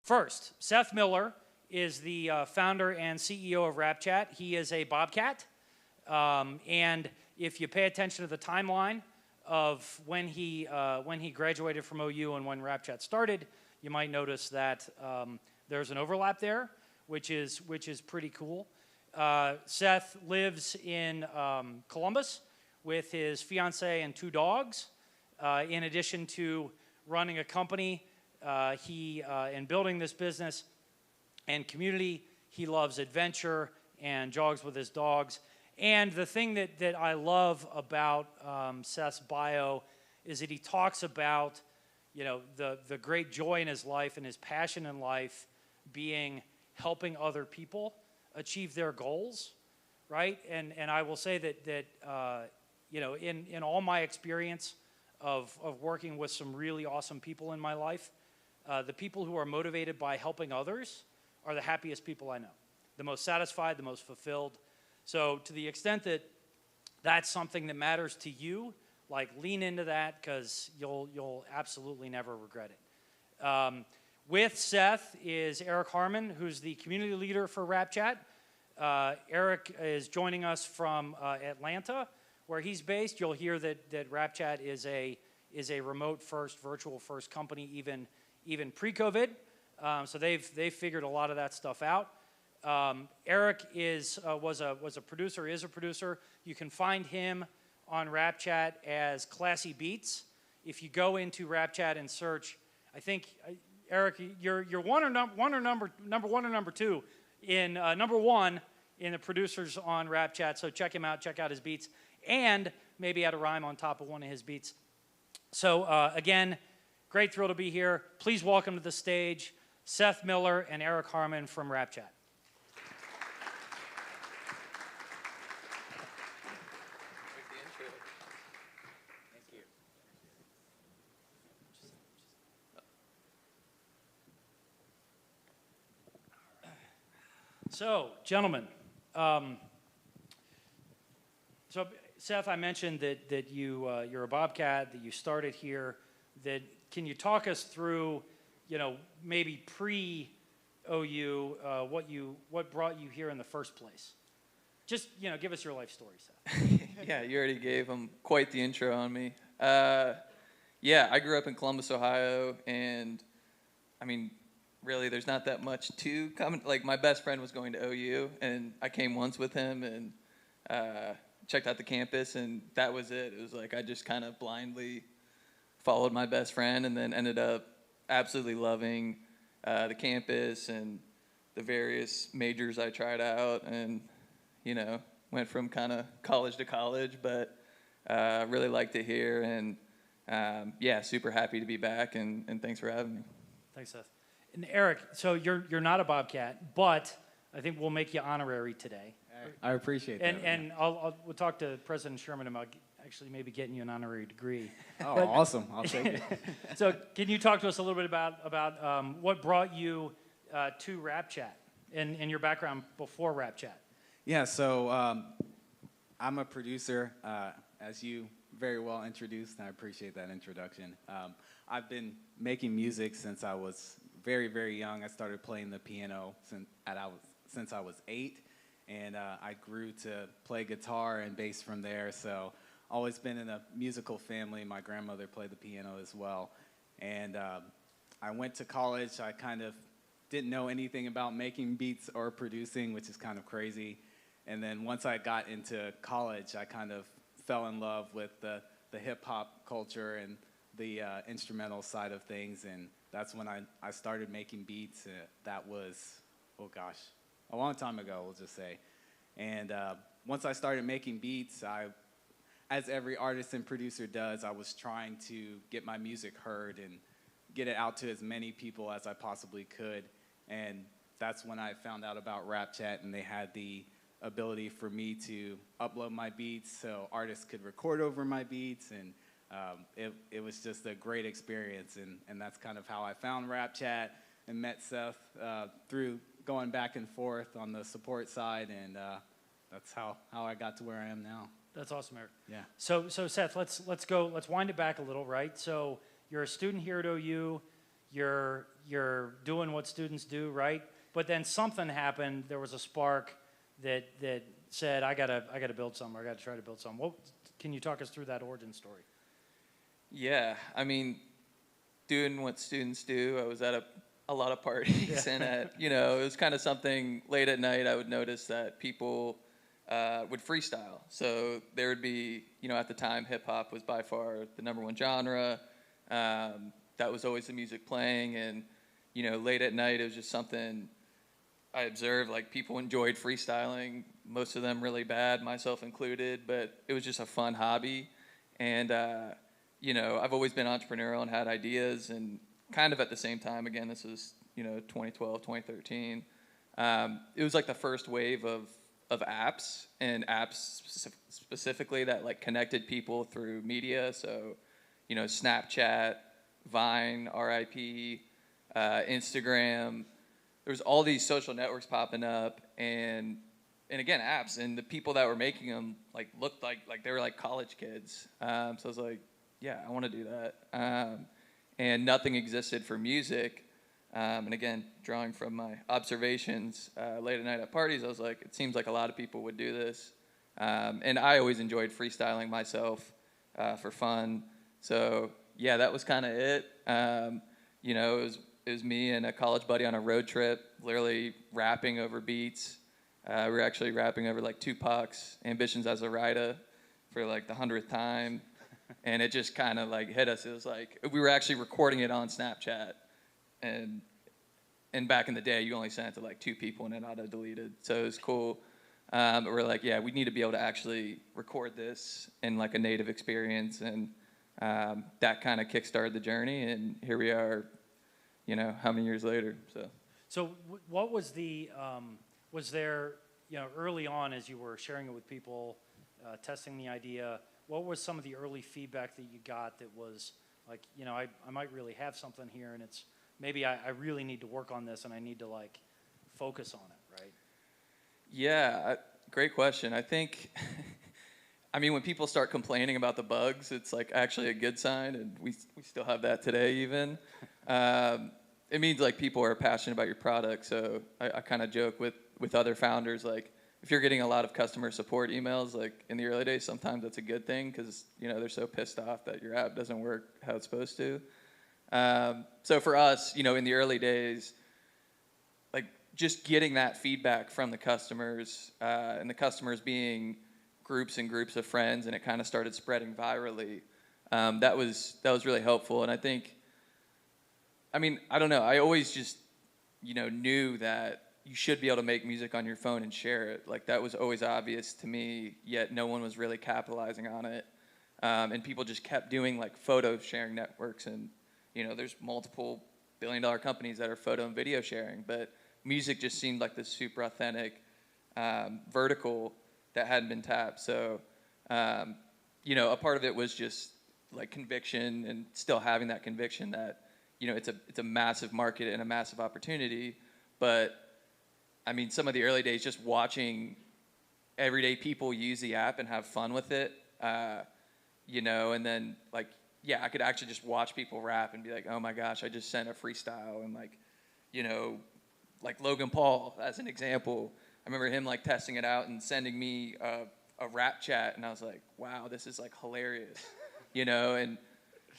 First, Seth Miller is the founder and CEO of Rapchat. He is a Bobcat, and if you pay attention to the timeline of when he graduated from OU and when Rapchat started, you might notice that there's an overlap there, which is pretty cool. Seth lives in Columbus with his fiance and 2 dogs. In addition to running a company, and building this business and community, he loves adventure and jogs with his dogs. And the thing that I love about Seth's bio is that he talks about, the great joy in his life and his passion in life being helping other people achieve their goals, right? And I will say that in all my experience of working with some really awesome people in my life, the people who are motivated by helping others are the happiest people I know, the most satisfied, the most fulfilled. So to the extent that that's something that matters to you, like lean into that, because you'll absolutely never regret it. With Seth is Erik Harmon, who's the community leader for Rapchat. Erik is joining us from Atlanta, where he's based. You'll hear that Rapchat is a remote first, virtual first company, even pre-COVID. So they've figured a lot of that stuff out. Erik was a producer, is a producer. You can find him on Rapchat as ClassE Beats. If you go into Rapchat and search, I think Erik, you're number one or number two in number one in the producers on Rapchat. So check him out, check out his beats, and maybe add a rhyme on top of one of his beats. So again, great thrill to be here. Please welcome to the stage Seth Miller and Erik Harmon from Rapchat. So, gentlemen, so Seth, I mentioned that you're a Bobcat, that you started here. Can you talk us through, maybe pre-OU, what brought you here in the first place? Just, give us your life story, Seth. Yeah, you already gave him quite the intro on me. Yeah, I grew up in Columbus, Ohio, and I mean, really, there's not that much to come. Like, my best friend was going to OU, and I came once with him and checked out the campus, and that was it. It was like I just kind of blindly followed my best friend, and then ended up absolutely loving the campus and the various majors I tried out, and, went from kind of college to college, but really liked it here, and yeah, super happy to be back, and thanks for having me. Thanks, Seth. And Erik, so you're not a Bobcat, but I think we'll make you honorary today. I appreciate that. And we'll talk to President Sherman about actually maybe getting you an honorary degree. Oh, awesome! I'll take it. So, can you talk to us a little bit about what brought you to Rapchat and your background before Rapchat? Yeah, so I'm a producer, as you very well introduced, and I appreciate that introduction. I've been making music since I was very, very young. I started playing the piano since I was 8, and I grew to play guitar and bass from there. So always been in a musical family. My grandmother played the piano as well. And I went to college. I kind of didn't know anything about making beats or producing, which is kind of crazy. And then once I got into college, I kind of fell in love with the hip-hop culture and the instrumental side of things, and that's when I started making beats. That was, oh gosh, a long time ago, we'll just say. And once I started making beats, as every artist and producer does, I was trying to get my music heard and get it out to as many people as I possibly could. And that's when I found out about Rapchat, and they had the ability for me to upload my beats so artists could record over my beats, and it was just a great experience, and that's kind of how I found Rapchat and met Seth through going back and forth on the support side, and that's how I got to where I am now. That's awesome, Erik. Yeah. So Seth, let's wind it back a little, right? So you're a student here at OU. you're doing what students do, right? But then something happened. There was a spark that said, I gotta build something. I gotta try to build something. What can you talk us through that origin story? Yeah, I mean, doing what students do. I was at a lot of parties, and it was kind of something late at night. I would notice that people would freestyle. So there would be, at the time, hip hop was by far the #1 genre. That was always the music playing, and late at night it was just something I observed. Like, people enjoyed freestyling, most of them really bad, myself included, but it was just a fun hobby. And I've always been entrepreneurial and had ideas, and kind of at the same time, again, this was 2012, 2013. It was like the first wave of apps, and apps specifically that like connected people through media. So Snapchat, Vine, RIP, Instagram. There was all these social networks popping up, and again, apps, and the people that were making them like looked like they were like college kids. So I was like, yeah, I want to do that. And nothing existed for music. And again, drawing from my observations late at night at parties, I was like, it seems like a lot of people would do this. And I always enjoyed freestyling myself for fun. So yeah, that was kind of it. It was me and a college buddy on a road trip, literally rapping over beats. We were actually rapping over like Tupac's "Ambitions as a Writer" for like the 100th time, and it just kind of like hit us. It was like we were actually recording it on Snapchat, and back in the day, you only sent it to like 2 people and it auto-deleted. So it was cool. But we're like, yeah, we need to be able to actually record this in like a native experience, and that kind of kickstarted the journey. And here we are, how many years later? So what was the was there early on as you were sharing it with people, testing the idea? What was some of the early feedback that you got that was like, I might really have something here, and it's maybe I really need to work on this, and I need to like focus on it, right? Yeah, great question. I think, when people start complaining about the bugs, it's like actually a good sign, and we still have that today even. It means like people are passionate about your product. So I kind of joke with other founders, like if you're getting a lot of customer support emails, like in the early days, sometimes that's a good thing because they're so pissed off that your app doesn't work how it's supposed to. So for us, in the early days, like just getting that feedback from the customers, and the customers being groups and groups of friends, and it kind of started spreading virally. That was really helpful. And I think, I don't know, I always just, knew that you should be able to make music on your phone and share it. Like that was always obvious to me, yet no one was really capitalizing on it. And people just kept doing like photo sharing networks, and there's multiple billion-dollar companies that are photo and video sharing, but music just seemed like this super authentic vertical that hadn't been tapped. So, a part of it was just like conviction, and still having that conviction that, it's a massive market and a massive opportunity. But some of the early days, just watching everyday people use the app and have fun with it, and then like, yeah, I could actually just watch people rap and be like, oh my gosh, I just sent a freestyle. And like, like Logan Paul as an example, I remember him like testing it out and sending me a Rapchat, and I was like, wow, this is like hilarious, and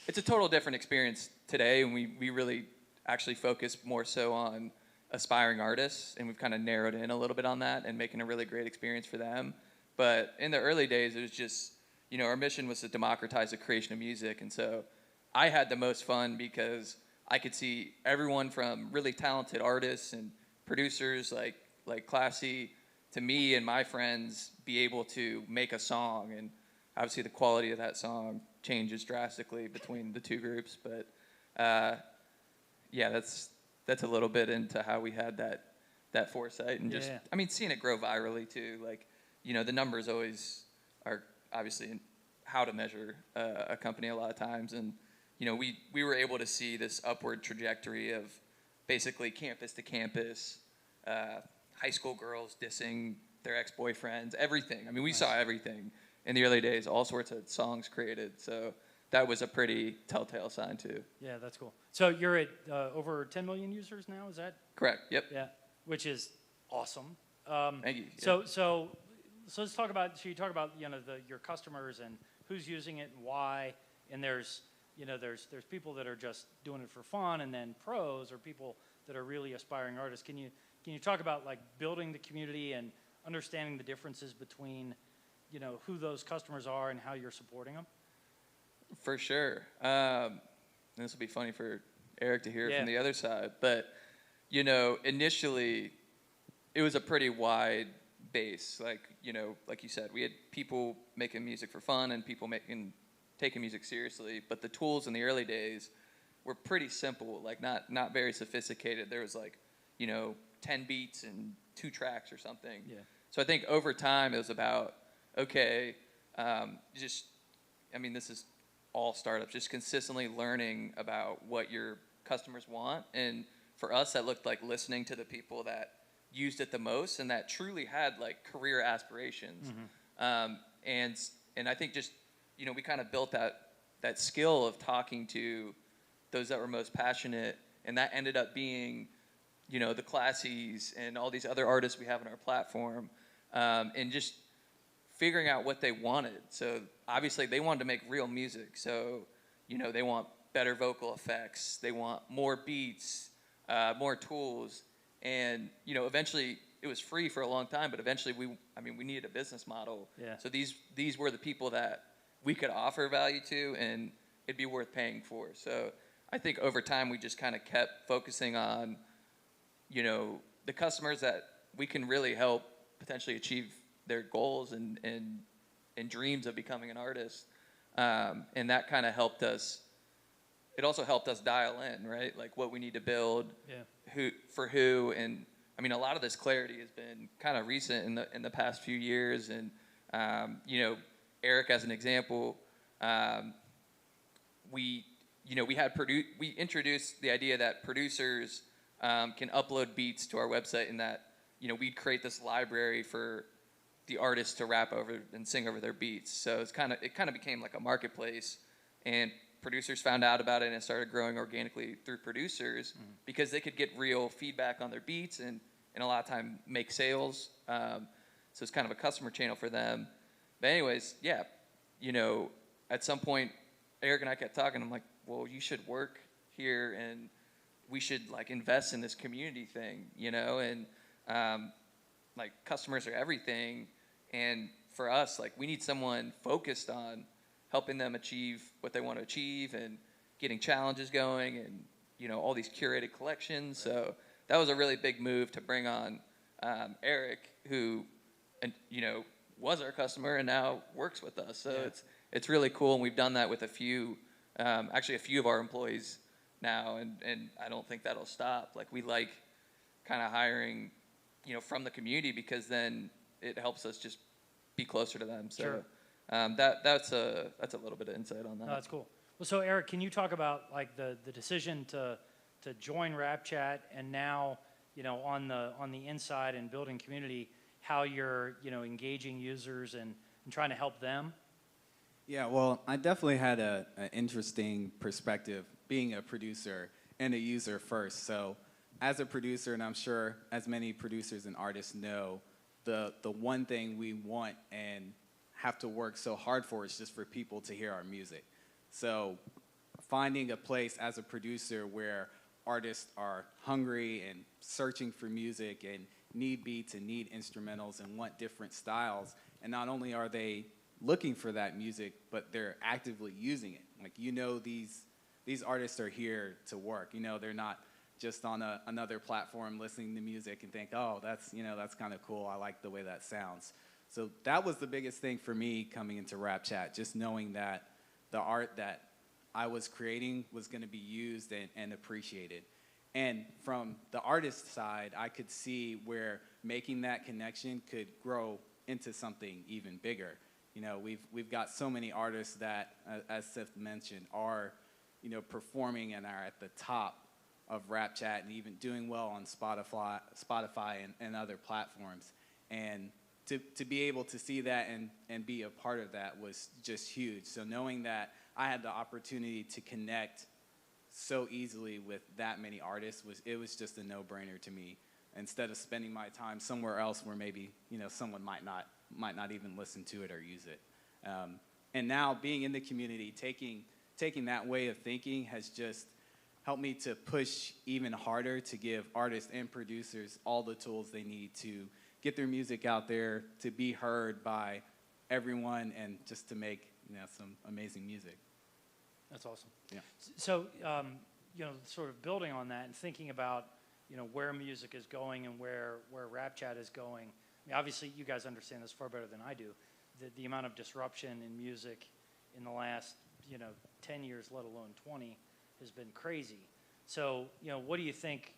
it's a total different experience today. And we really actually focus more so on aspiring artists, and we've kind of narrowed in a little bit on that and making a really great experience for them. But in the early days, it was just, our mission was to democratize the creation of music. And so I had the most fun because I could see everyone from really talented artists and producers like ClassE to me and my friends be able to make a song. And obviously the quality of that song changes drastically between the two groups. But yeah, that's a little bit into how we had that foresight, and just, seeing it grow virally too. Like, the numbers always are obviously how to measure a company a lot of times. And, we were able to see this upward trajectory of basically campus to campus, high school girls dissing their ex-boyfriends, everything. We saw everything in the early days, all sorts of songs created. So that was a pretty telltale sign too. Yeah, that's cool. So you're at over 10 million users now, is that? Correct. Yep. Yeah, which is awesome. Thank you. So let's talk about, so you talk about, your customers and who's using it and why, and there's people that are just doing it for fun, and then pros or people that are really aspiring artists. Can you talk about like building the community and understanding the differences between, who those customers are and how you're supporting them? For sure. This will be funny for Eric to hear from the other side, but initially it was a pretty wide base. Like you said, we had people making music for fun and people taking music seriously, but the tools in the early days were pretty simple, like not very sophisticated. There was like 10 beats and 2 tracks or something. Yeah. So I think over time it was about, okay, this is all startups, just consistently learning about what your customers want. And for us, that looked like listening to the people that used it the most and that truly had like career aspirations. And I think just, we kind of built that skill of talking to those that were most passionate, and that ended up being, the ClassEs and all these other artists we have on our platform, and just figuring out what they wanted. So obviously they wanted to make real music. So, they want better vocal effects. They want more beats, more tools. And, eventually it was free for a long time, but eventually we needed a business model. Yeah. So these were the people that we could offer value to and it'd be worth paying for. So I think over time we just kind of kept focusing on, the customers that we can really help potentially achieve their goals and dreams of becoming an artist. And that kind of helped us. It also helped us dial in, right? Like what we need to build, who for who, and a lot of this clarity has been kind of recent in the past few years. And Erik, as an example, we introduced the idea that producers can upload beats to our website, and that we'd create this library for the artists to rap over and sing over their beats. So it kind of became like a marketplace, and producers found out about it and it started growing organically through producers because they could get real feedback on their beats and a lot of time make sales. So it's kind of a customer channel for them. But anyways, at some point Erik and I kept talking. I'm like, well, you should work here and we should like invest in this community thing, and like customers are everything. And for us, like we need someone focused on helping them achieve what they want to achieve and getting challenges going and, all these curated collections. So that was a really big move to bring on Erik, who, was our customer and now works with us. So it's really cool. And we've done that with a few of our employees now. And I don't think that'll stop. Like we like kind of hiring, from the community, because then it helps us just be closer to them. So Sure. That's a little bit of insight on that. No, that's cool. Well, so Erik, can you talk about like the decision to join Rapchat, and now on the inside and building community, how you're engaging users and trying to help them? Yeah, well, I definitely had an interesting perspective being a producer and a user first. So as a producer, and I'm sure as many producers and artists know, the one thing we want and have to work so hard for is just for people to hear our music. So finding a place as a producer where artists are hungry and searching for music and need beats and need instrumentals and want different styles, and not only are they looking for that music, but they're actively using it. Like, these artists are here to work. They're not just on another platform listening to music and think, oh, that's kind of cool. I like the way that sounds. So that was the biggest thing for me coming into Rapchat, just knowing that the art that I was creating was going to be used and appreciated. And from the artist side, I could see where making that connection could grow into something even bigger. We've got so many artists that, as Seth mentioned, are performing and are at the top of Rapchat and even doing well on Spotify and other platforms. And to be able to see that and be a part of that was just huge. So knowing that I had the opportunity to connect so easily with that many artists, it was just a no-brainer to me. Instead of spending my time somewhere else where maybe someone might not even listen to it or use it. And now being in the community, taking that way of thinking has just helped me to push even harder to give artists and producers all the tools they need to get their music out there, to be heard by everyone, and just to make some amazing music. That's awesome. Yeah. So, sort of building on that and thinking about, where music is going and where Rapchat is going. I mean, obviously, you guys understand this far better than I do. The amount of disruption in music in the last, 10 years, let alone 20, has been crazy. So, what do you think?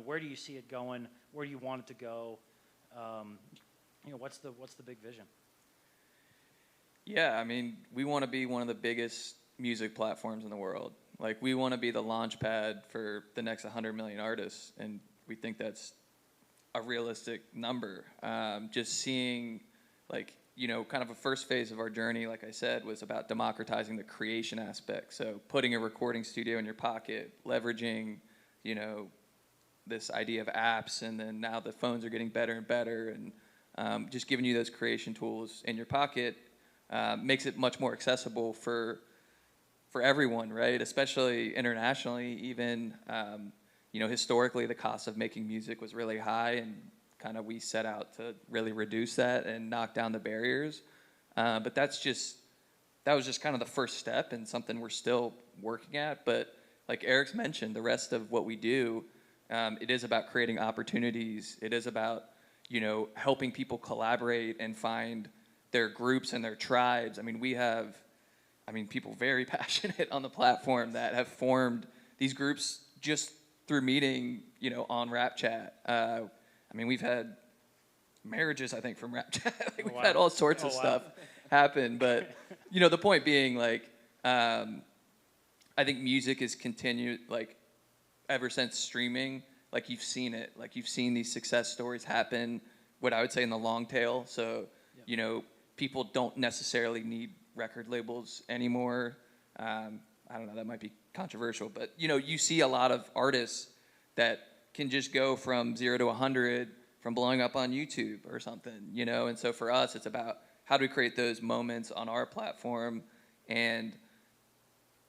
Where do you see it going? Where do you want it to go? What's the big vision? Yeah, I mean, we want to be one of the biggest music platforms in the world. Like, we want to be the launch pad for the next 100 million artists, and we think that's a realistic number. Just seeing, kind of a first phase of our journey, like I said, was about democratizing the creation aspect. So putting a recording studio in your pocket, leveraging, this idea of apps, and then now the phones are getting better and better, and just giving you those creation tools in your pocket makes it much more accessible for everyone, right? Especially internationally, even, historically the cost of making music was really high, and kind of we set out to really reduce that and knock down the barriers. But that was just kind of the first step, and something we're still working at. But like Erik's mentioned, the rest of what we do, it is about creating opportunities. It is about, helping people collaborate and find their groups and their tribes. I mean, we have, people very passionate on the platform that have formed these groups just through meeting, on Rapchat. We've had marriages, I think, from Rapchat. We've had all sorts of stuff happen. But, the point being, I think music has continued, ever since streaming, you've seen it. You've seen these success stories happen, what I would say in the long tail. So, people don't necessarily need record labels anymore. I don't know, that might be controversial. But, you see a lot of artists that can just go from 0 to 100 from blowing up on YouTube or something, And so for us, it's about how do we create those moments on our platform, and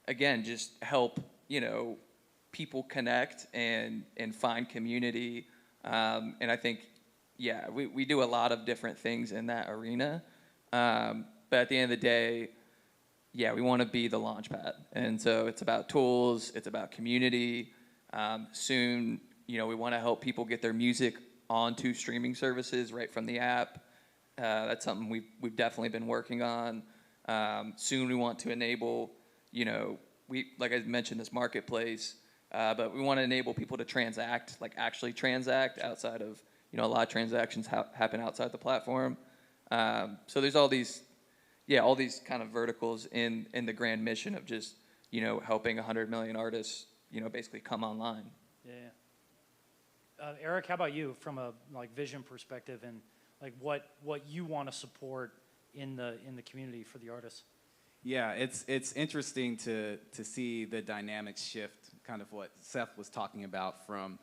again, just help, people connect and find community. And I think, we do a lot of different things in that arena. But at the end of the day, we want to be the launch pad. And so it's about tools, it's about community. Soon, we want to help people get their music onto streaming services right from the app. That's something we've definitely been working on. Soon we want to enable, like I mentioned, this marketplace, but we want to enable people to transact, actually transact outside of, a lot of transactions happen outside the platform. So there's all these kind of verticals in the grand mission of just, helping 100 million artists, basically come online. Yeah. Erik, how about you from a vision perspective, and what you want to support in the community for the artists? Yeah, it's interesting to see the dynamics shift, kind of what Seth was talking about, from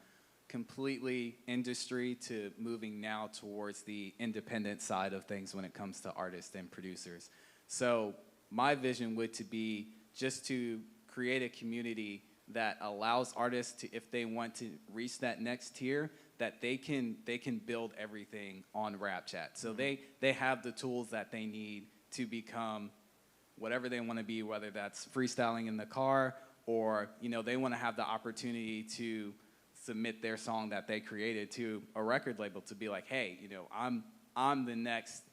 completely industry to moving now towards the independent side of things when it comes to artists and producers. So my vision would to be just to create a community that allows artists to, if they want to reach that next tier, that they can build everything on Rapchat. So they have the tools that they need to become whatever they want to be, whether that's freestyling in the car, or they want to have the opportunity to submit their song that they created to a record label to be like, hey, I'm the next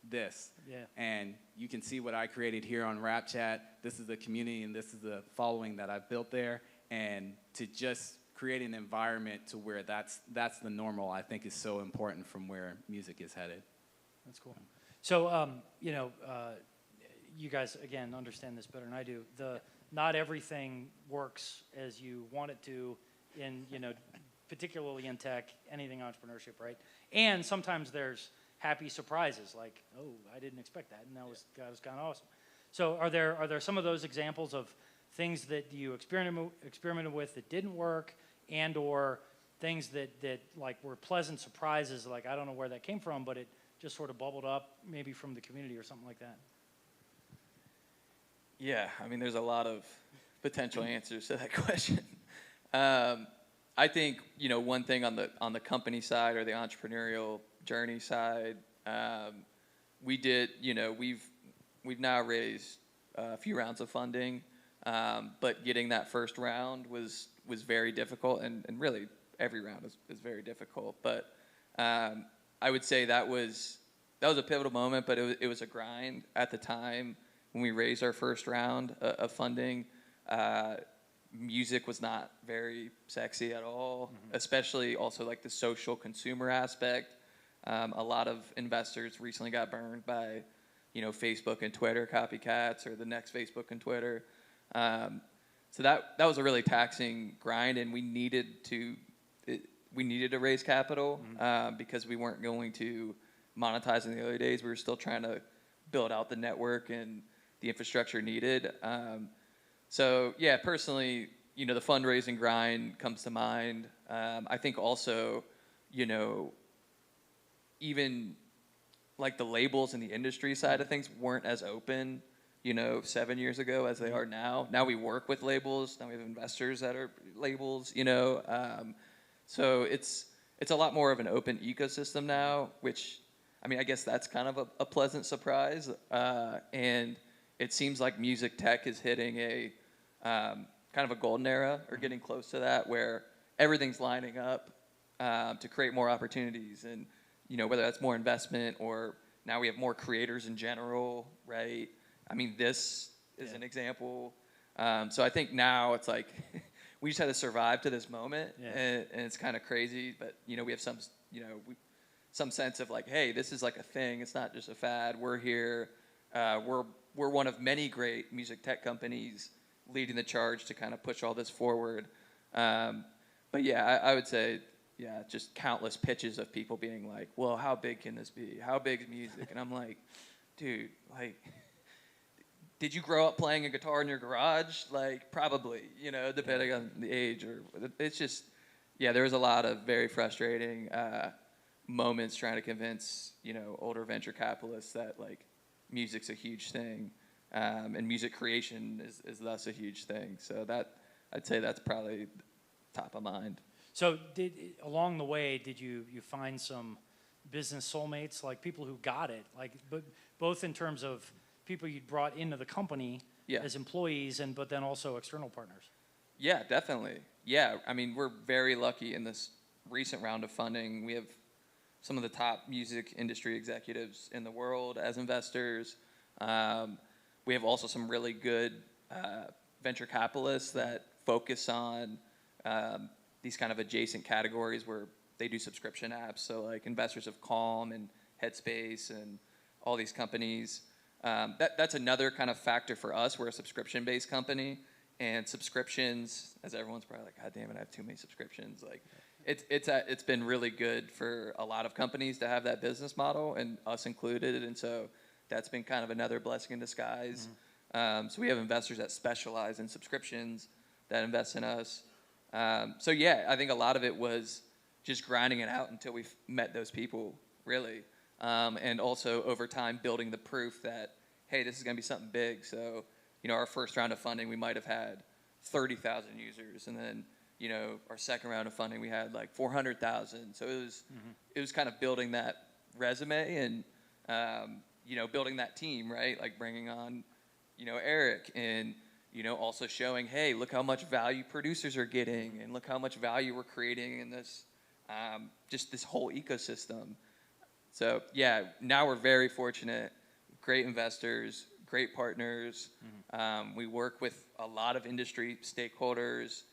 this. Yeah. And you can see what I created here on Rapchat. This is the community and this is the following that I've built there. And to just create an environment to where that's the normal, I think, is so important from where music is headed. That's cool. So, you guys, again, understand this better than I do. Not everything works as you want it to in, particularly in tech, anything entrepreneurship, right? And sometimes there's happy surprises, like, oh, I didn't expect that, and that was kind of awesome. So are there some of those examples of things that you experimented with that didn't work, and or things that like were pleasant surprises, like I don't know where that came from, but it just sort of bubbled up maybe from the community or something like that? Yeah, I mean, there's a lot of potential answers to that question. I think, you know, one thing on the company side or the entrepreneurial journey side, we did, you know, we've now raised a few rounds of funding, but getting that first round was very difficult, and really every round is very difficult. But I would say that was a pivotal moment, but it was a grind at the time when we raised our first round of funding. Music was not very sexy at all, especially also like the social consumer aspect. A lot of investors recently got burned by, you know, Facebook and Twitter copycats, or the next Facebook and Twitter. So that was a really taxing grind, and we needed to raise capital because we weren't going to monetize in the early days. We were still trying to build out the network and the infrastructure needed. So yeah, personally, you know, the fundraising grind comes to mind. I think also, you know, even like the labels and the industry side of things weren't as open, you know, 7 years ago as they are now. Now we work with labels. Now we have investors that are labels, you know. So it's a lot more of an open ecosystem now, which, I mean, I guess that's kind of a pleasant surprise. And it seems like Music+Tech is hitting a kind of a golden era, or getting close to that, where everything's lining up to create more opportunities. And, you know, whether that's more investment, or now we have more creators in general, right? I mean, this is an example. So I think now it's like we just had to survive to this moment, and it's kind of crazy. But, you know, we have some, you know, some sense of like, hey, this is like a thing. It's not just a fad. We're here. We're one of many great music tech companies leading the charge to kind of push all this forward. But yeah, I would say, yeah, just countless pitches of people being like, well, how big can this be? How big is music? And I'm like, dude, like, did you grow up playing a guitar in your garage? Like, probably, you know, depending on the age. Or it's just, yeah, there was a lot of very frustrating moments trying to convince, you know, older venture capitalists that, like, music's a huge thing, and music creation is thus a huge thing. So that, I'd say that's probably top of mind. So along the way, did you find some business soulmates, like people who got it, like both in terms of people you'd brought into the company as employees, but then also external partners? Yeah, definitely. Yeah, I mean, we're very lucky in this recent round of funding. We have some of the top music industry executives in the world as investors. We have also some really good venture capitalists that focus on these kind of adjacent categories where they do subscription apps. So like investors of Calm and Headspace and all these companies. That's another kind of factor for us. We're a subscription-based company, and subscriptions, as everyone's probably like, God damn it, I have too many subscriptions. Like, it's been really good for a lot of companies to have that business model, and us included. And so that's been kind of another blessing in disguise. So we have investors that specialize in subscriptions that invest in us. So yeah, I think a lot of it was just grinding it out until we met those people, really. And also over time building the proof that, hey, this is going to be something big. So, you know, our first round of funding, we might have had 30,000 users. And then, you know, our second round of funding, we had like 400,000. So it was kind of building that resume and, you know, building that team, right? Like bringing on, you know, Erik, and, you know, also showing, hey, look how much value producers are getting, and look how much value we're creating in this, just this whole ecosystem. So yeah, now we're very fortunate, great investors, great partners. We work with a lot of industry stakeholders.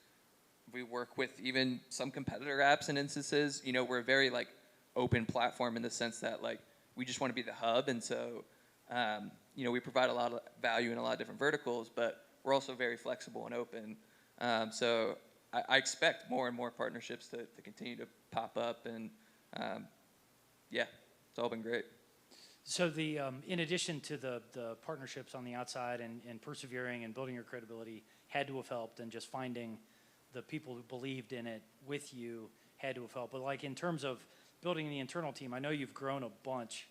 We work with even some competitor apps in instances. You know, we're a very like open platform in the sense that like we just want to be the hub, and so you know, we provide a lot of value in a lot of different verticals, but we're also very flexible and open. So I expect more and more partnerships to continue to pop up, and yeah, it's all been great. So the in addition to the partnerships on the outside and persevering and building your credibility had to have helped, and just finding the people who believed in it with you had to have helped. But like in terms of building the internal team, I know you've grown a bunch,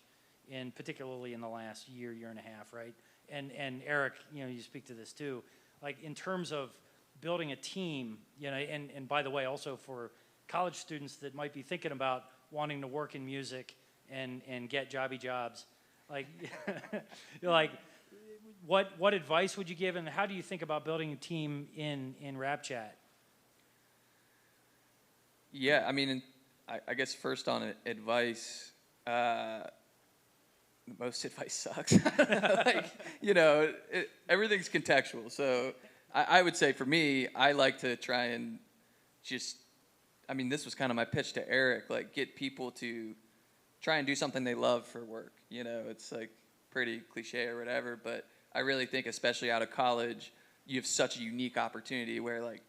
particularly in the last year and a half, right? And Erik, you speak to this too. Like in terms of building a team, and by the way, also for college students that might be thinking about wanting to work in music and get jobby jobs, like like what advice would you give, and how do you think about building a team in Rapchat? Yeah, I mean, I guess first on advice, most advice sucks. Like, everything's contextual. So I would say for me, I like to try and just, this was kind of my pitch to Erik, like get people to try and do something they love for work. It's like pretty cliche or whatever, but I really think, especially out of college, you have such a unique opportunity where like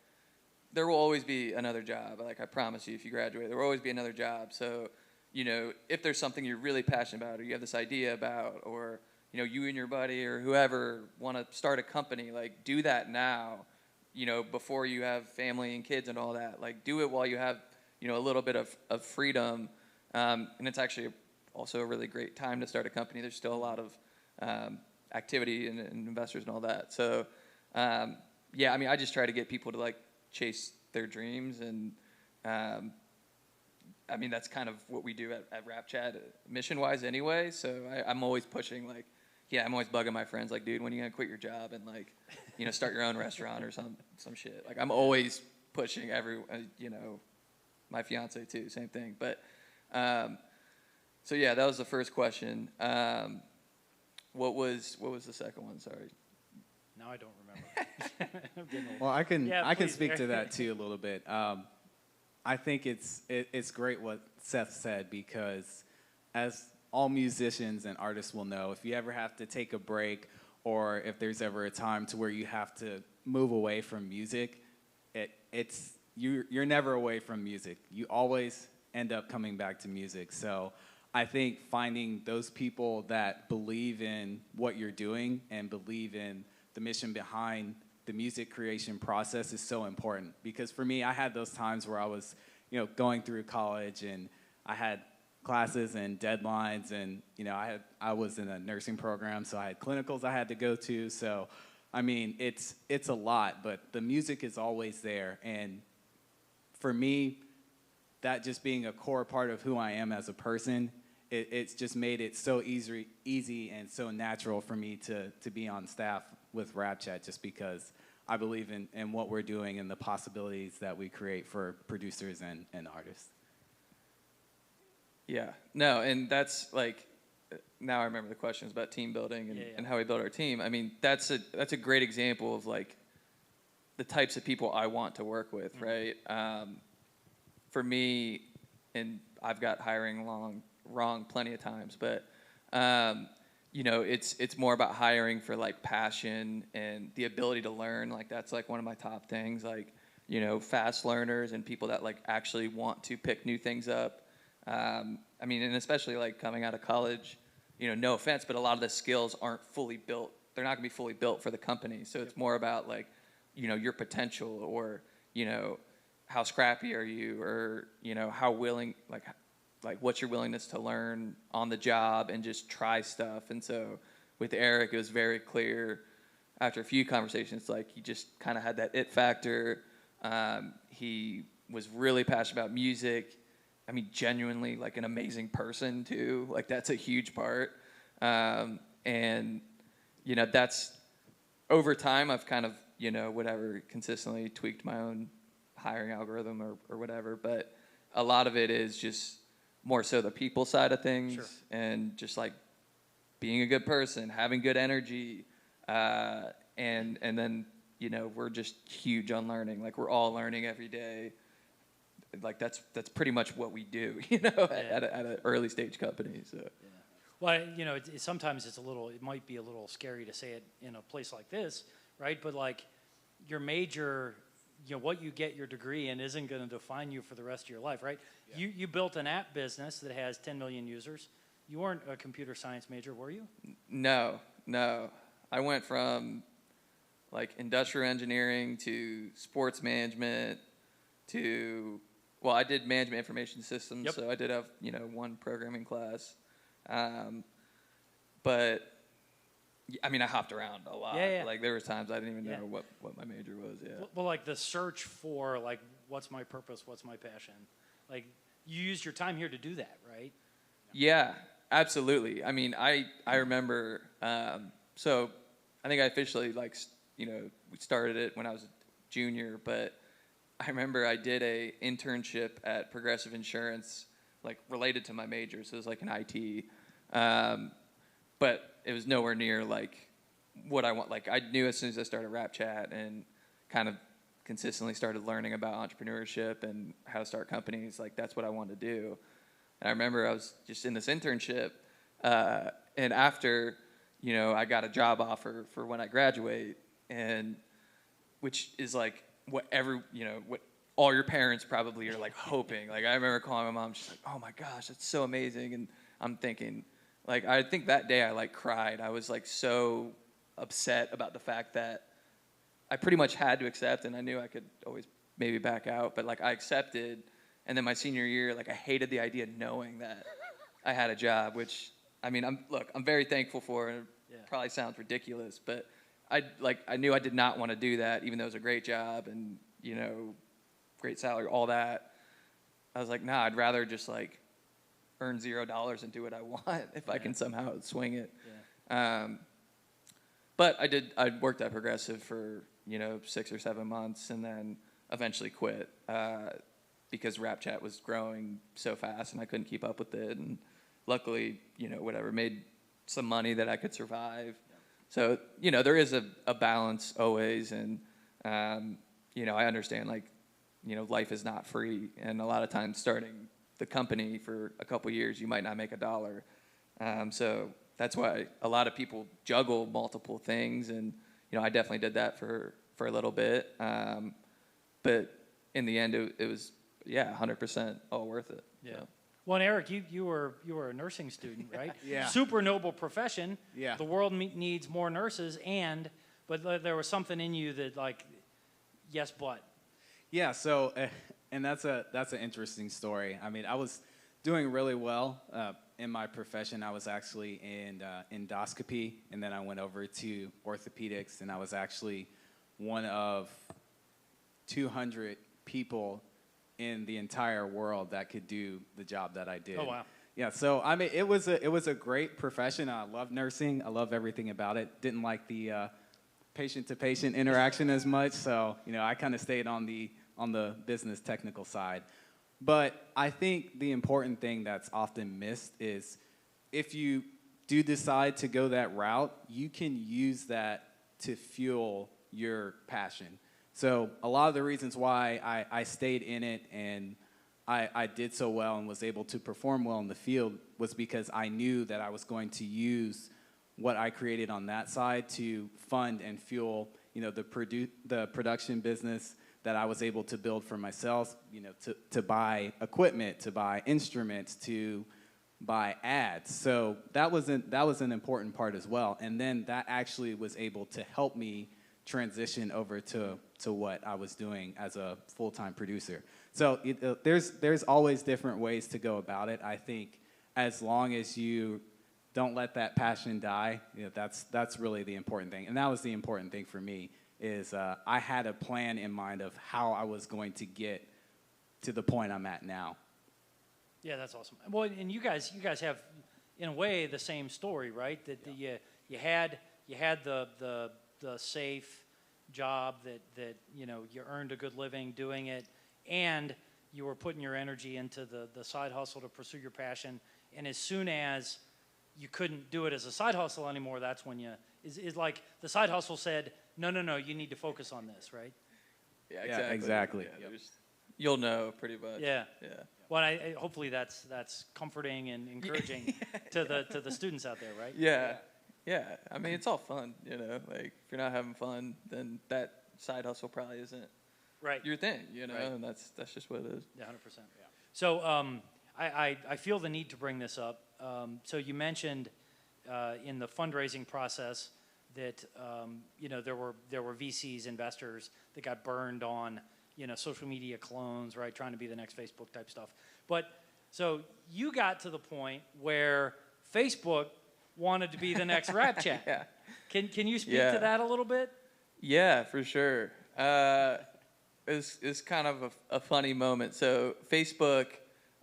there will always be another job. Like I promise you, if you graduate, there will always be another job. So, if there's something you're really passionate about, or you have this idea about, or you and your buddy or whoever want to start a company, like do that now, before you have family and kids and all that. Like do it while you have, a little bit of freedom. And it's actually also a really great time to start a company. There's still a lot of activity and investors and all that. So, yeah, I just try to get people to like chase their dreams, and that's kind of what we do at Rapchat mission-wise anyway. So I'm always pushing, like, I'm always bugging my friends, like, dude, when are you gonna quit your job and like, start your own restaurant or some shit. Like I'm always pushing my fiance too, same thing. But so yeah, that was the first question. What was the second one? Sorry. Now I don't remember. Well, I can please, speak Erik. to that too a little bit. I think it's great what Seth said, because as all musicians and artists will know, if you ever have to take a break, or if there's ever a time to where you have to move away from music, you're never away from music. You always end up coming back to music. So I think finding those people that believe in what you're doing and believe in the mission behind the music creation process is so important. Because for me, I had those times where I was, going through college, and I had classes and deadlines, and I was in a nursing program, so I had clinicals I had to go to. So it's a lot, but the music is always there. And for me, that just being a core part of who I am as a person, it's just made it so easy and so natural for me to be on staff with Rapchat, just because I believe in what we're doing and the possibilities that we create for producers and artists. Yeah, no, and that's like, now I remember the questions about team building and how we build our team. That's a great example of like the types of people I want to work with, right? For me, and I've got hiring wrong plenty of times, but it's more about hiring for like passion and the ability to learn. Like that's like one of my top things, like, fast learners and people that like actually want to pick new things up. And especially like coming out of college, no offense, but a lot of the skills aren't fully built. They're not gonna be fully built for the company. So it's more about like, your potential, or, how scrappy are you, or, how willing, like what's your willingness to learn on the job and just try stuff. And so with Erik, it was very clear after a few conversations, like he just kind of had that it factor. He was really passionate about music. Genuinely like an amazing person too. Like that's a huge part. And, that's over time I've kind of, consistently tweaked my own hiring algorithm or whatever. But a lot of it is just more so the people side of things. Sure. And just like being a good person, having good energy. And then, we're just huge on learning. Like we're all learning every day. Like that's pretty much what we do, at an early stage company. So, Yeah. Well, sometimes it might be a little scary to say it in a place like this, right? But like your major, what you get your degree in isn't going to define you for the rest of your life, right? Yeah. You built an app business that has 10 million users. You weren't a computer science major, were you? No, no. I went from like industrial engineering to sports management to, well, I did management information systems, Yep. so I did have, one programming class. But I mean, I hopped around a lot. Yeah. Like there was times I didn't even Yeah. know what my major was. Yeah. Well, like the search for like, what's my purpose? What's my passion? Like you used your time here to do that, right? Yeah, absolutely. I mean, I remember. So I think I officially we started it when I was a junior, but I remember I did a internship at Progressive Insurance, like related to my major. So it was like an IT, but it was nowhere near like what I want. Like I knew as soon as I started Rapchat and kind of consistently started learning about entrepreneurship and how to start companies, like that's what I wanted to do. And I remember I was just in this internship, and after, I got a job offer for when I graduate, and which is like what all your parents probably are like hoping. Like I remember calling my mom, she's like, "Oh my gosh, that's so amazing," and I'm thinking, like I think that day I like cried. I was like so upset about the fact that I pretty much had to accept, and I knew I could always maybe back out, but like I accepted. And then my senior year, like I hated the idea of knowing that I had a job, which I mean, I'm very thankful for, and it probably sounds ridiculous, but I knew I did not want to do that, even though it was a great job and great salary, all that. I was like, nah, I'd rather just like earn $0 and do what I want if I can somehow swing it. Yeah. But I worked at Progressive for 6 or 7 months, and then eventually quit. Because Rapchat was growing so fast and I couldn't keep up with it. And luckily, made some money that I could survive. Yeah. So, there is a balance always. And, I understand, like, life is not free. And a lot of times starting the company for a couple years, you might not make $1. So that's why a lot of people juggle multiple things. And, I definitely did that for a little bit. But in the end, it was... 100% all worth it. Yeah. So. Well, and Eric, you were a nursing student, right? Yeah. Super noble profession. Yeah. The world needs more nurses, but there was something in you that like, yes, but. Yeah. So, and that's an interesting story. I mean, I was doing really well in my profession. I was actually in endoscopy, and then I went over to orthopedics, and I was actually one of 200 people in the entire world that could do the job that I did. Oh, wow. Yeah, so I mean, it was a great profession. I love nursing. I love everything about it. Didn't like the patient-to-patient interaction as much, so I kind of stayed on the business technical side. But I think the important thing that's often missed is if you do decide to go that route, you can use that to fuel your passion. So a lot of the reasons why I stayed in it and I did so well and was able to perform well in the field was because I knew that I was going to use what I created on that side to fund and fuel, the production business that I was able to build for myself, to buy equipment, to buy instruments, to buy ads. So that was an important part as well. And then that actually was able to help me transition over to what I was doing as a full-time producer. So there's always different ways to go about it. I think as long as you don't let that passion die, that's really the important thing. And that was the important thing for me is I had a plan in mind of how I was going to get to the point I'm at now. Yeah, that's awesome. Well, and you guys have, in a way, the same story, right? That you had the safe job that you earned a good living doing it, and you were putting your energy into the side hustle to pursue your passion. And as soon as you couldn't do it as a side hustle anymore, that's when is like the side hustle said, no, you need to focus on this, right? Yeah, exactly. Yeah, you'll know pretty much. Yeah. Yeah. Well, hopefully that's comforting and encouraging to the students out there, right? Yeah. I mean, it's all fun, Like if you're not having fun, then that side hustle probably isn't right your thing, Right. And that's just what it is. Yeah, 100%. Yeah. So I feel the need to bring this up so you mentioned in the fundraising process that you know, there were VCs, investors that got burned on, you know, social media clones, right, trying to be the next Facebook type stuff. But so you got to the point where Facebook wanted to be the next Rapchat. Yeah. Can you speak to that a little bit? Yeah, for sure. It's kind of a funny moment. So Facebook,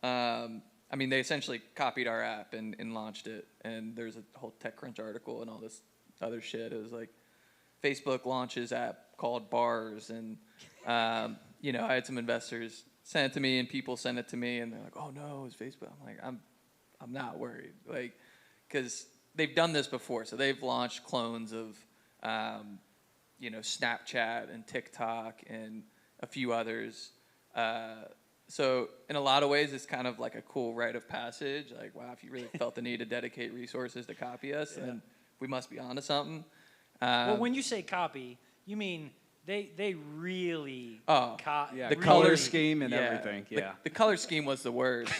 I mean, they essentially copied our app and launched it. And there's a whole TechCrunch article and all this other shit. It was like, Facebook launches app called Bars. And, you know, I had some investors send it to me and people send it to me. And they're like, oh, no, it's Facebook. I'm like, I'm not worried. Like, because they've done this before. So they've launched clones of, you know, Snapchat and TikTok and a few others. So in a lot of ways, it's kind of like a cool rite of passage. Like, wow, if you really felt the need to dedicate resources to copy us, then we must be onto something. Well, when you say copy, you mean they really the color scheme and everything. The color scheme was the worst.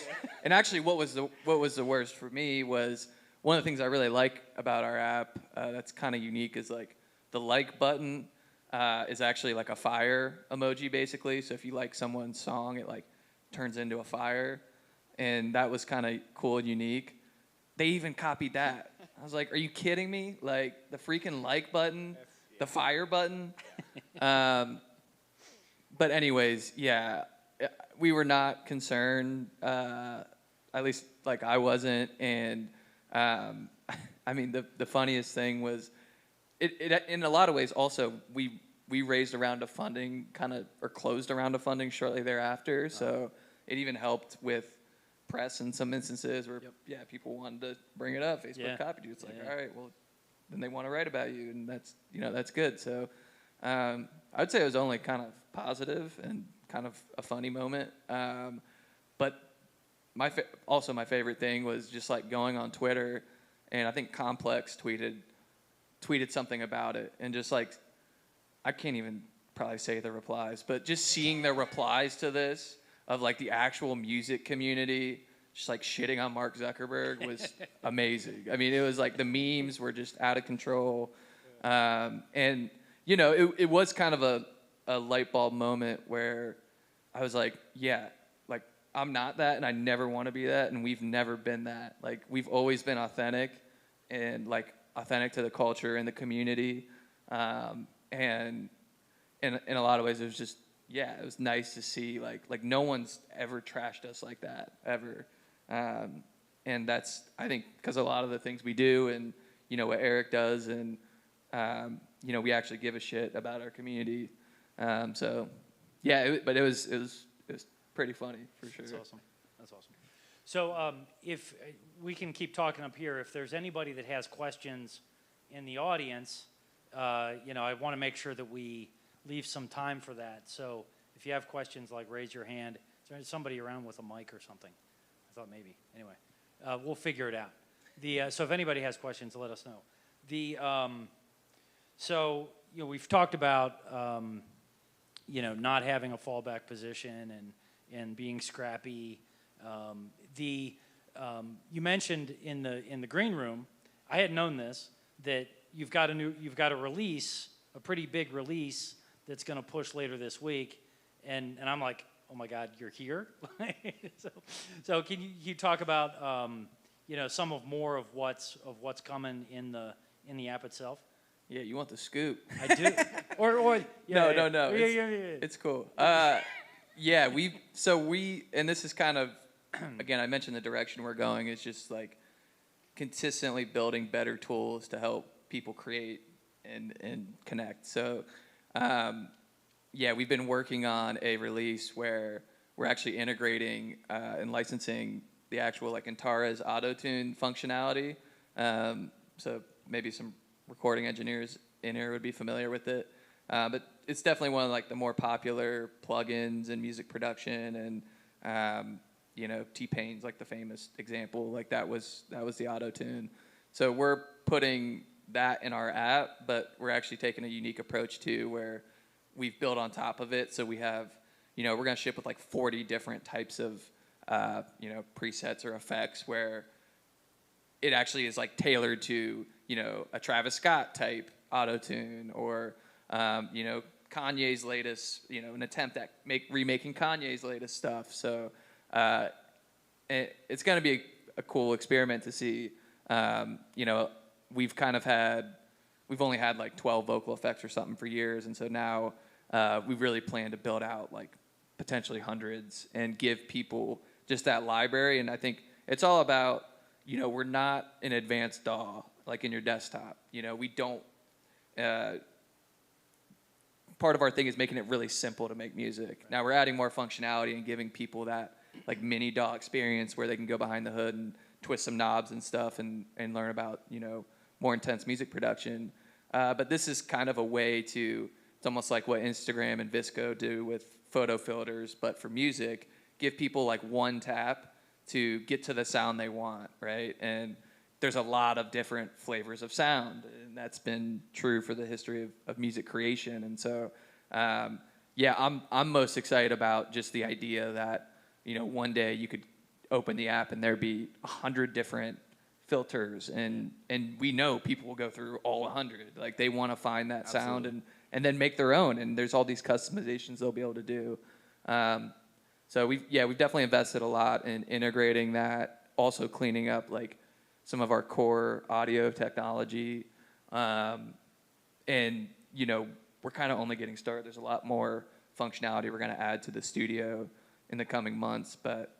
And actually, what was the worst for me was one of the things I really like about our app that's kind of unique is like the like button is actually like a fire emoji basically. So if you like someone's song, it like turns into a fire, and that was kind of cool and unique. They even copied that. I was like, are you kidding me? Like the freaking like button, the fire button. But anyways, yeah, we were not concerned. At least like I wasn't. And I mean, the funniest thing was, it in a lot of ways also we raised a round of funding or closed a round of funding shortly thereafter. So it even helped with press in some instances where people wanted to bring it up. Facebook copied you. It's like, all right, well, then they want to write about you, and that's good. So I'd say it was only kind of positive and kind of a funny moment. But also my favorite thing was just like going on Twitter, and I think Complex tweeted something about it, and just like, I can't even probably say the replies, but just seeing the replies to this of like the actual music community just like shitting on Mark Zuckerberg was amazing. I mean, it was like the memes were just out of control. And, you know, it was kind of a light bulb moment where I was like, yeah, like I'm not that, and I never want to be that, and we've never been that. Like we've always been authentic and like authentic to the culture and the community. And in a lot of ways, it was just, it was nice to see like no one's ever trashed us like that ever. And that's, I think, because a lot of the things we do and, you know, what Erik does, and, you know, we actually give a shit about our community. So yeah, but it was pretty funny for sure. That's awesome. So if we can keep talking up here, if there's anybody that has questions in the audience, you know, I want to make sure that we leave some time for that. So if you have questions, like raise your hand. Is there somebody around with a mic or something? I thought maybe. Anyway, we'll figure it out. So if anybody has questions, let us know. So you know, we've talked about you know, not having a fallback position and being scrappy. You mentioned in the green room, I had known this, that you've got a release, a pretty big release that's going to push later this week, and I'm like, oh my God, you're here. so can you talk about you know, some more of what's coming in the app itself? Yeah, you want the scoop? I do. or no. Yeah. It's cool. Yeah, and this is kind of, again, I mentioned the direction we're going. It's just like consistently building better tools to help people create and connect. So, yeah, we've been working on a release where we're actually integrating and licensing the actual like Antares auto-tune functionality. So maybe some recording engineers in here would be familiar with it. But it's definitely one of like the more popular plugins in music production, and you know, T-Pain's like the famous example. Like that was the auto-tune. So we're putting that in our app, but we're actually taking a unique approach too, where we've built on top of it. So we have, you know, we're gonna ship with like 40 different types of you know, presets or effects, where it actually is like tailored to, you know, a Travis Scott type auto-tune, or, you know, Kanye's latest, you know, an attempt at remaking Kanye's latest stuff. So it's going to be a cool experiment to see. You know, we've only had like 12 vocal effects or something for years, and so now we really plan to build out like potentially hundreds and give people just that library. And I think it's all about, you know, we're not an advanced DAW like in your desktop. You know, we don't. Part of our thing is making it really simple to make music. Right. Now we're adding more functionality and giving people that like mini DAW experience where they can go behind the hood and twist some knobs and stuff and learn about, you know, more intense music production. But this is kind of a way to, it's almost like what Instagram and Visco do with photo filters, but for music, give people like one tap to get to the sound they want, right? And there's a lot of different flavors of sound, and that's been true for the history of music creation. And so, yeah, I'm most excited about just the idea that, you know, one day you could open the app and there'd be 100 different filters, and we know people will go through all 100. Like they want to find that sound and then make their own, and there's all these customizations they'll be able to do. So we've definitely invested a lot in integrating that, also cleaning up like some of our core audio technology, and you know, we're kind of only getting started. There's a lot more functionality we're going to add to the studio in the coming months, but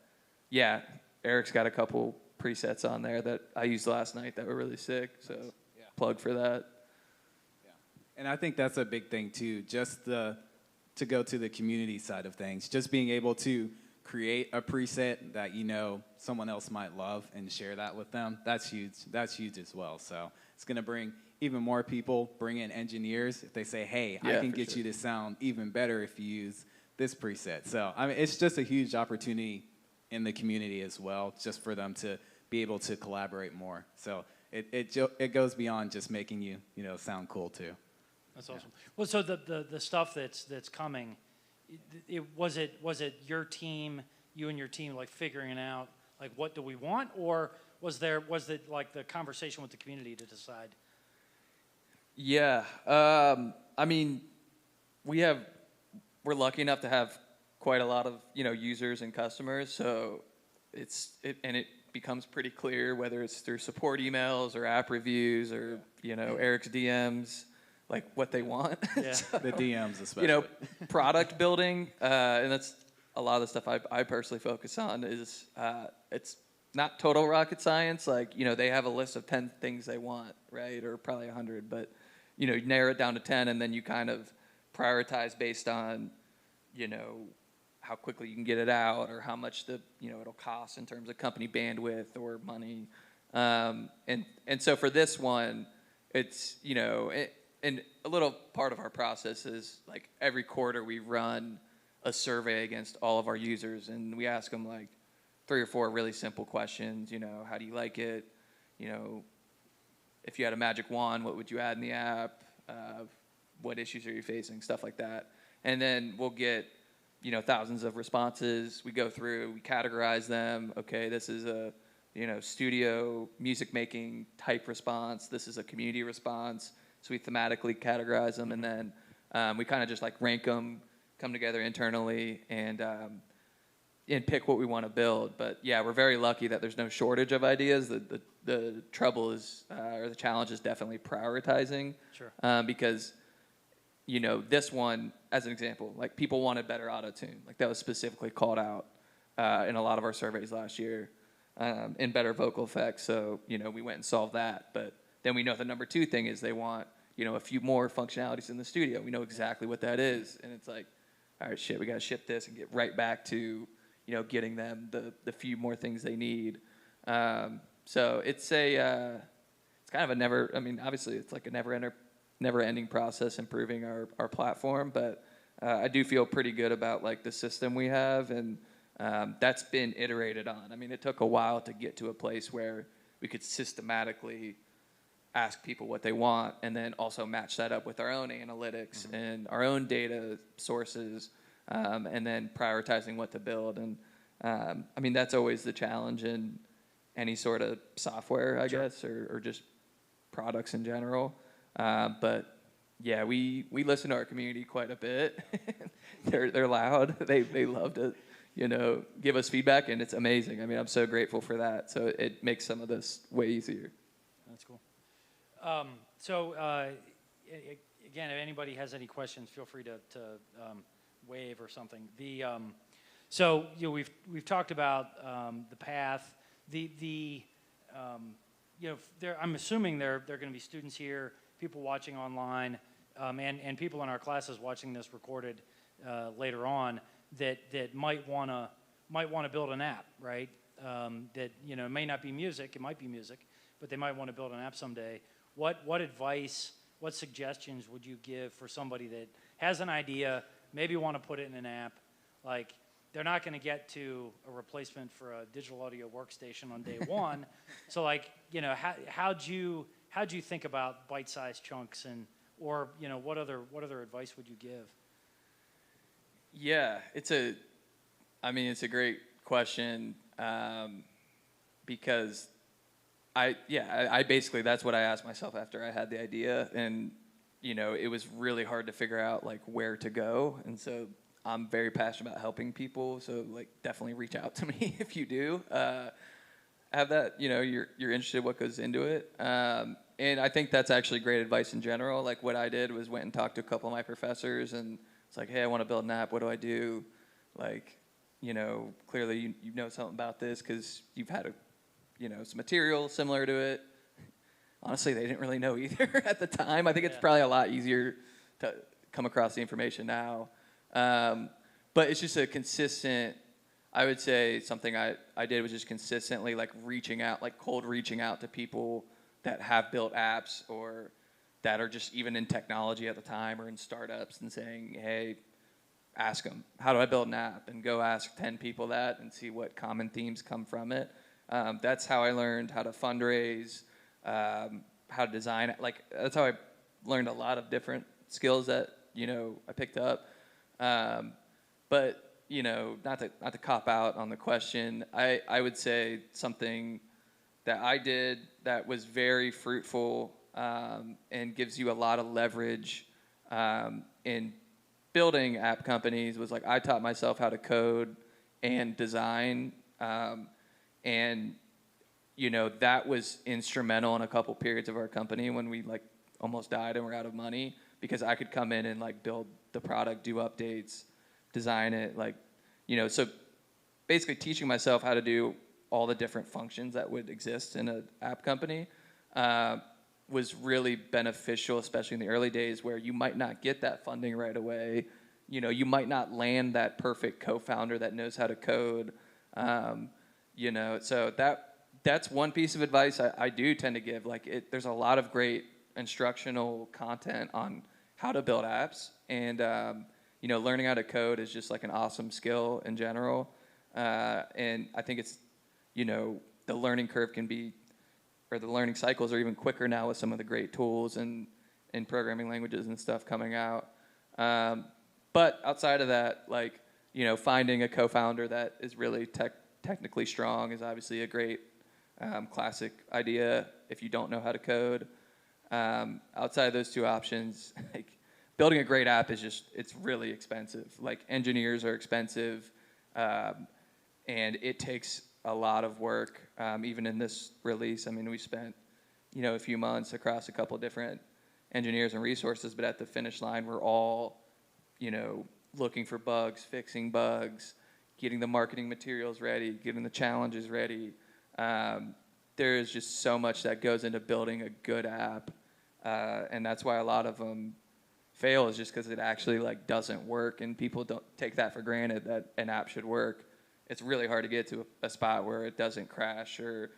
yeah, Erik's got a couple presets on there that I used last night that were really sick, so yeah. Plug for that. Yeah. And I think that's a big thing too, just to go to the community side of things, just being able to create a preset that, you know, someone else might love and share that with them. That's huge. That's huge as well. So it's going to bring even more people, bring in engineers. If they say, hey, I can get you to sound even better if you use this preset. So, I mean, it's just a huge opportunity in the community as well, just for them to be able to collaborate more. So it goes beyond just making you, you know, sound cool too. That's awesome. Yeah. Well, so the stuff that's coming, was it your team, you and your team, like figuring out like what do we want, or was it like the conversation with the community to decide? Yeah, I mean, we're lucky enough to have quite a lot of, you know, users and customers, so it becomes pretty clear whether it's through support emails or app reviews or, you know, Erik's DMs, like what they want. Yeah. So, the DMs especially. You know, product building, and that's a lot of the stuff I personally focus on is, it's not total rocket science. Like, you know, they have a list of 10 things they want, right? Or probably 100, but, you know, you narrow it down to 10 and then you kind of prioritize based on, you know, how quickly you can get it out or how much it'll cost in terms of company bandwidth or money. And so for this one, it's, you know, and a little part of our process is like every quarter we run a survey against all of our users and we ask them like 3 or 4 really simple questions. You know, how do you like it? You know, if you had a magic wand, what would you add in the app? What issues are you facing? Stuff like that. And then we'll get, you know, thousands of responses. We go through, we categorize them. Okay, this is a, you know, studio music making type response. This is a community response. So we thematically categorize them, and then we kind of just like rank them, come together internally, and pick what we want to build. But yeah, we're very lucky that there's no shortage of ideas. The trouble is, or the challenge is definitely prioritizing. Sure. Because, you know, this one, as an example, like people wanted better auto-tune. Like that was specifically called out in a lot of our surveys last year, and better vocal effects. So, you know, we went and solved that. But then we know the number 2 thing is they want, you know, a few more functionalities in the studio. We know exactly what that is. And it's like, all right, shit, we got to ship this and get right back to, you know, getting them the few more things they need. So it's it's kind of obviously it's like a never-ending process improving our platform, but I do feel pretty good about like the system we have, and that's been iterated on. I mean, it took a while to get to a place where we could systematically ask people what they want and then also match that up with our own analytics and our own data sources, and then prioritizing what to build. And I mean, that's always the challenge, and any sort of software, I Sure. guess, or just products in general. But yeah, we listen to our community quite a bit. They're loud. They love to, you know, give us feedback, and it's amazing. I mean, I'm so grateful for that. So it makes some of this way easier. That's cool. Again, if anybody has any questions, feel free to wave or something. So you know, we've talked about the path. You know, I'm assuming there are going to be students here, people watching online, and people in our classes watching this recorded later on that might want to build an app, right? That, you know, it may not be music, it might be music, but they might want to build an app someday. What advice, what suggestions would you give for somebody that has an idea, maybe want to put it in an app? Like, they're not going to get to a replacement for a digital audio workstation on day one. So, like, you know, how'd you think about bite-sized chunks, or you know, what other advice would you give? Yeah, it's a great question, because I basically, that's what I asked myself after I had the idea, and you know, it was really hard to figure out like where to go, and so I'm very passionate about helping people, so like definitely reach out to me if you do have that, you know, you're interested in what goes into it, and I think that's actually great advice in general. Like what I did was went and talked to a couple of my professors, and it's like, hey, I want to build an app. What do I do? Like, you know, clearly you know something about this because you've had some material similar to it. Honestly, they didn't really know either at the time. I think it's probably a lot easier to come across the information now. But it's just a consistent, I would say something I did was just consistently like reaching out, like cold reaching out to people that have built apps or that are just even in technology at the time or in startups and saying, hey, ask them, how do I build an app? And go ask 10 people that and see what common themes come from it. That's how I learned how to fundraise, how to design it. Like, that's how I learned a lot of different skills that, you know, I picked up. But, you know, not to cop out on the question, I would say something that I did that was very fruitful and gives you a lot of leverage in building app companies was like I taught myself how to code and design, and you know that was instrumental in a couple periods of our company when we like almost died and we're out of money because I could come in and like build the product, do updates, design it, like, you know, so basically teaching myself how to do all the different functions that would exist in an app company was really beneficial, especially in the early days where you might not get that funding right away. You know, you might not land that perfect co-founder that knows how to code. You know, so that's one piece of advice I do tend to give. Like, there's a lot of great instructional content on how to build apps, and you know, learning how to code is just like an awesome skill in general. And I think it's, you know, the learning curve can be, or the learning cycles are even quicker now with some of the great tools and programming languages and stuff coming out. But outside of that, like, you know, finding a co-founder that is really technically strong is obviously a great classic idea if you don't know how to code. Outside of those two options, like, building a great app is just, it's really expensive. Like, engineers are expensive, and it takes a lot of work. Even in this release, I mean, we spent, you know, a few months across a couple different engineers and resources, but at the finish line, we're all, you know, looking for bugs, fixing bugs, getting the marketing materials ready, getting the challenges ready. There is just so much that goes into building a good app, and that's why a lot of them fail, is just because it actually like doesn't work, and people don't take that for granted that an app should work. It's really hard to get to a spot where it doesn't crash or,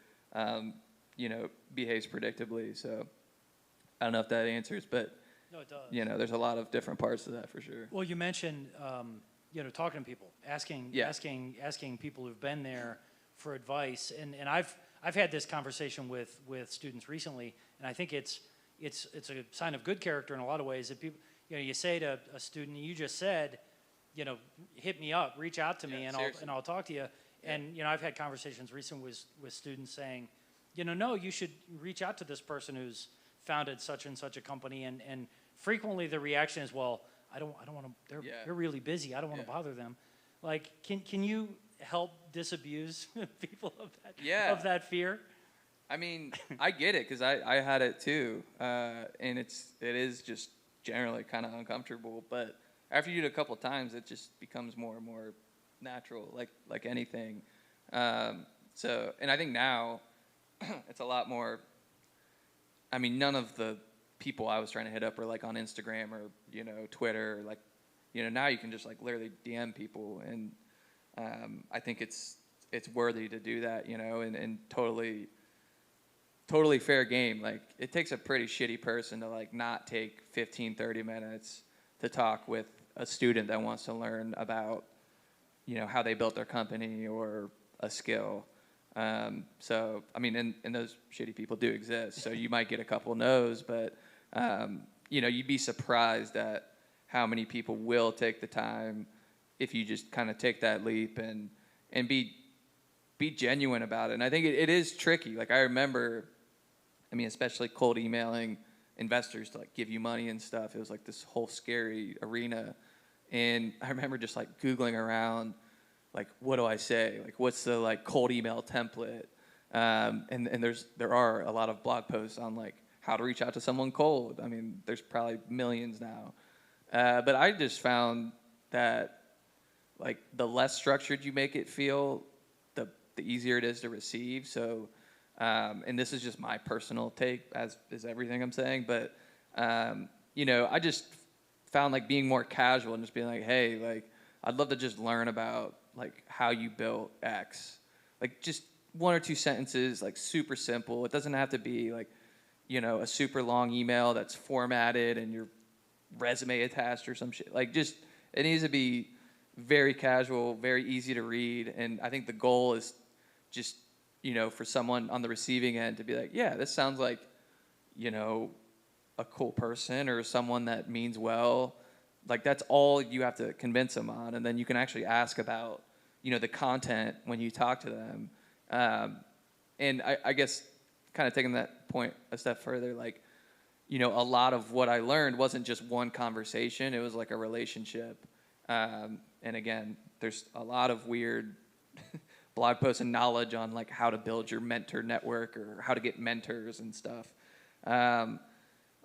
you know, behaves predictably. So I don't know if that answers, but No, it does. you know, there's a lot of different parts to that for sure. Well, you mentioned, you know, talking to people, asking people who've been there for advice, and I've had this conversation with students recently, and I think it's a sign of good character in a lot of ways that people, you know, you say to a student, you just said, you know, hit me up, reach out to me, and I'll talk to you. And I've had conversations recently with students saying, no, you should reach out to this person who's founded such and such a company, and frequently the reaction is, well, I don't want to. They're really busy. I don't want to bother them. Like, can you help disabuse people of that fear? I mean, I get it because I had it too, and it is just generally kind of uncomfortable. But after you do it a couple of times, it just becomes more and more natural, like anything. So, and I think now it's a lot more. I mean, none of the people I was trying to hit up were like on Instagram or Twitter. Like, now you can just like literally DM people, and I think it's worthy to do that, and totally fair game. Like, it takes a pretty shitty person to like not take 15-30 minutes to talk with a student that wants to learn about how they built their company or a skill. So I mean, and those shitty people do exist, so you might get a couple no's, but you'd be surprised at how many people will take the time if you just kind of take that leap and be genuine about it. And I think it is tricky. Like, I remember, especially cold emailing investors to like give you money and stuff. It was like this whole scary arena. And I remember just like Googling around, like, what do I say? Like, what's the like cold email template? And there are a lot of blog posts on like how to reach out to someone cold. I mean, there's probably millions now. But I just found that like the less structured you make it feel, the easier it is to receive. So, and this is just my personal take, as is everything I'm saying. But I just found like being more casual and just being like, hey, like, I'd love to just learn about like how you built X. Like, just one or two sentences, like super simple. It doesn't have to be like, a super long email that's formatted and your resume attached or some shit. Like, just, it needs to be very casual, very easy to read. And I think the goal is just, for someone on the receiving end to be like, yeah, this sounds like, a cool person or someone that means well. Like, that's all you have to convince them on. And then you can actually ask about, the content when you talk to them. And I guess kind of taking that point a step further, like, a lot of what I learned wasn't just one conversation. It was like a relationship. And again, there's a lot of weird blog posts and knowledge on like how to build your mentor network or how to get mentors and stuff.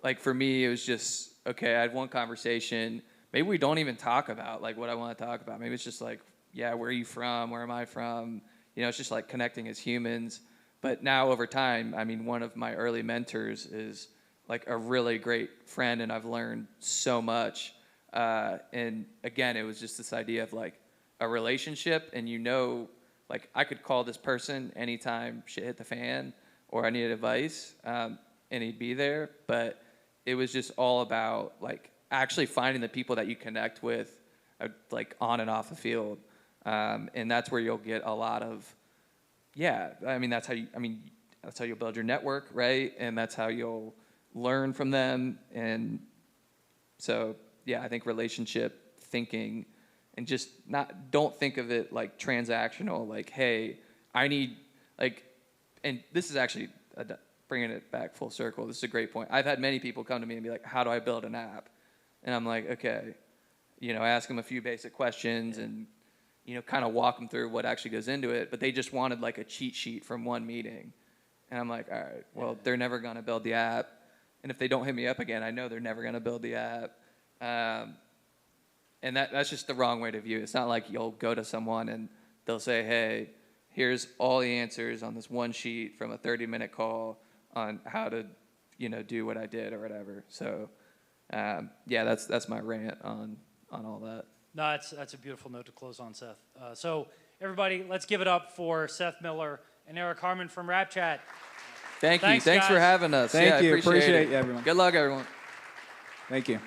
Like, for me, it was just, okay, I had one conversation. Maybe we don't even talk about like what I want to talk about. Maybe it's just like, yeah, where are you from? Where am I from? It's just like connecting as humans. But now over time, one of my early mentors is like a really great friend, and I've learned so much. And again, it was just this idea of like a relationship, and like, I could call this person anytime shit hit the fan or I needed advice, and he'd be there. But it was just all about like actually finding the people that you connect with, like on and off the field, and that's where you'll get a lot of, that's how you'll build your network, right? And that's how you'll learn from them. And so, I think relationship thinking, and just don't think of it like transactional, like, hey, I need, like, and this is actually bringing it back full circle. This is a great point. I've had many people come to me and be like, how do I build an app? And I'm like, okay, I ask them a few basic questions and, kind of walk them through what actually goes into it. But they just wanted like a cheat sheet from one meeting. And I'm like, all right, well, they're never going to build the app. And if they don't hit me up again, I know they're never going to build the app. And that's just the wrong way to view it. It's not like you'll go to someone and they'll say, hey, here's all the answers on this one sheet from a 30-minute call on how to, do what I did or whatever. So, that's my rant on all that. No, that's a beautiful note to close on, Seth. So everybody, let's give it up for Seth Miller and Erik Harmon from Rapchat. Thanks for having us. Thank you. I appreciate it, everyone. Good luck, everyone. Thank you.